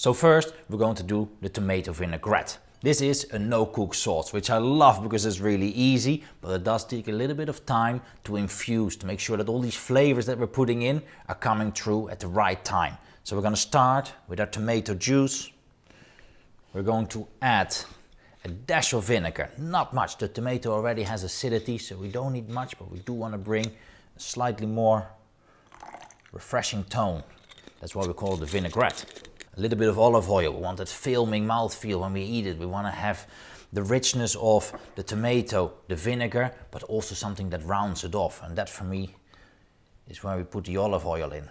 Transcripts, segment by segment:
So first we're going to do the tomato vinaigrette. This is a no-cook sauce, which I love because it's really easy, but it does take a little bit of time to infuse, to make sure that all these flavors that we're putting in are coming through at the right time. So we're going to start with our tomato juice. We're going to add a dash of vinegar, not much. The tomato already has acidity, so we don't need much, but we do want to bring a slightly more refreshing tone. That's why we call it the vinaigrette. A little bit of olive oil. We want that filming mouthfeel when we eat it. We want to have the richness of the tomato, the vinegar, but also something that rounds it off. And that for me is where we put the olive oil in.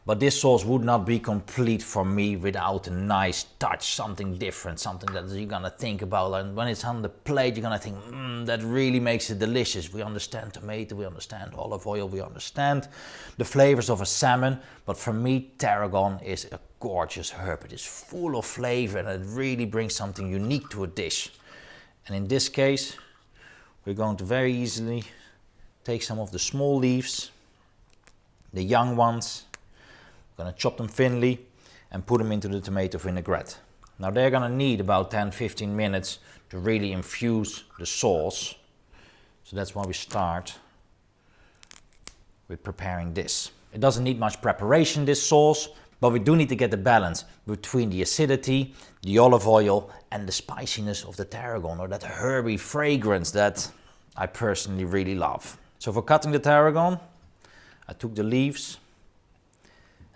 But this sauce would not be complete for me without a nice touch, something different, something that you're gonna think about. And when it's on the plate, you're gonna think, that really makes it delicious. We understand tomato, we understand olive oil, we understand the flavors of a salmon. But for me, tarragon is a gorgeous herb. It is full of flavor and it really brings something unique to a dish. And in this case, we're going to very easily take some of the small leaves, the young ones. Gonna chop them thinly and put them into the tomato vinaigrette. Now they're gonna need about 10-15 minutes to really infuse the sauce. So that's why we start with preparing this. It doesn't need much preparation, this sauce, but we do need to get the balance between the acidity, the olive oil and the spiciness of the tarragon, or that herby fragrance that I personally really love. So for cutting the tarragon, I took the leaves.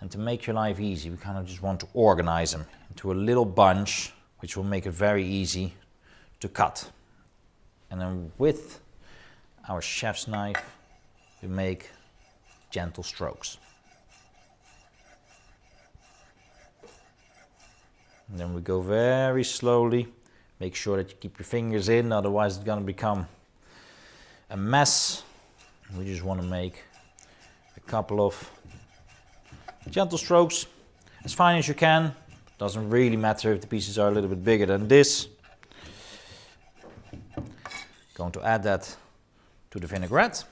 And to make your life easy, we kind of just want to organize them into a little bunch, which will make it very easy to cut. And then with our chef's knife, we make gentle strokes. And then we go very slowly. Make sure that you keep your fingers in, otherwise it's gonna become a mess. We just want to make a couple of gentle strokes, as fine as you can. Doesn't really matter if the pieces are a little bit bigger than this. Going to add that to the vinaigrette.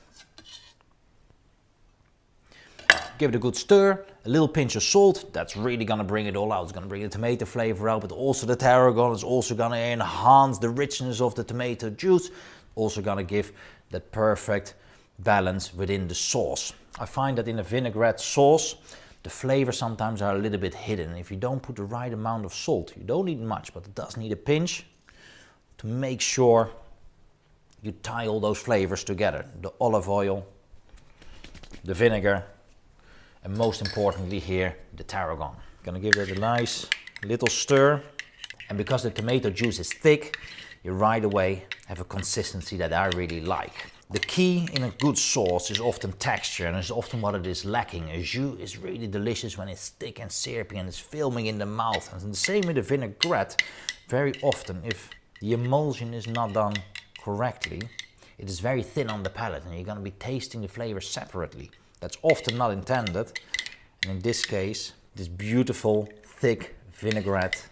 Give it a good stir, a little pinch of salt. That's really gonna bring it all out. It's gonna bring the tomato flavor out, but also the tarragon is also gonna enhance the richness of the tomato juice. Also gonna give that perfect balance within the sauce. I find that in a vinaigrette sauce, the flavors sometimes are a little bit hidden. If you don't put the right amount of salt, you don't need much, but it does need a pinch to make sure you tie all those flavors together. The olive oil, the vinegar, and most importantly here, the tarragon. Gonna give that a nice little stir. And because the tomato juice is thick, you right away have a consistency that I really like. The key in a good sauce is often texture, and it's often what it is lacking. A jus is really delicious when it's thick and syrupy and it's filming in the mouth. And the same with the vinaigrette. Very often, if the emulsion is not done correctly, it is very thin on the palate and you're going to be tasting the flavors separately. That's often not intended. And in this case, this beautiful, thick vinaigrette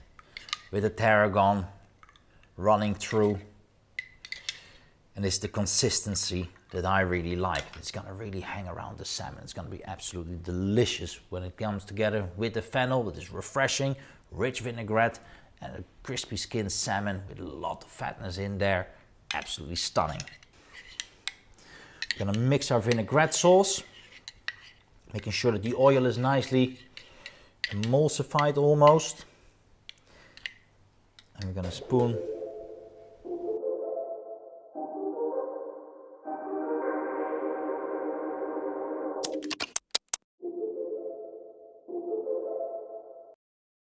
with the tarragon running through. And it's the consistency that I really like. It's gonna really hang around the salmon. It's gonna be absolutely delicious when it comes together with the fennel, with this refreshing, rich vinaigrette and a crispy skinned salmon with a lot of fatness in there. Absolutely stunning. Gonna mix our vinaigrette sauce, making sure that the oil is nicely emulsified almost. And we're gonna spoon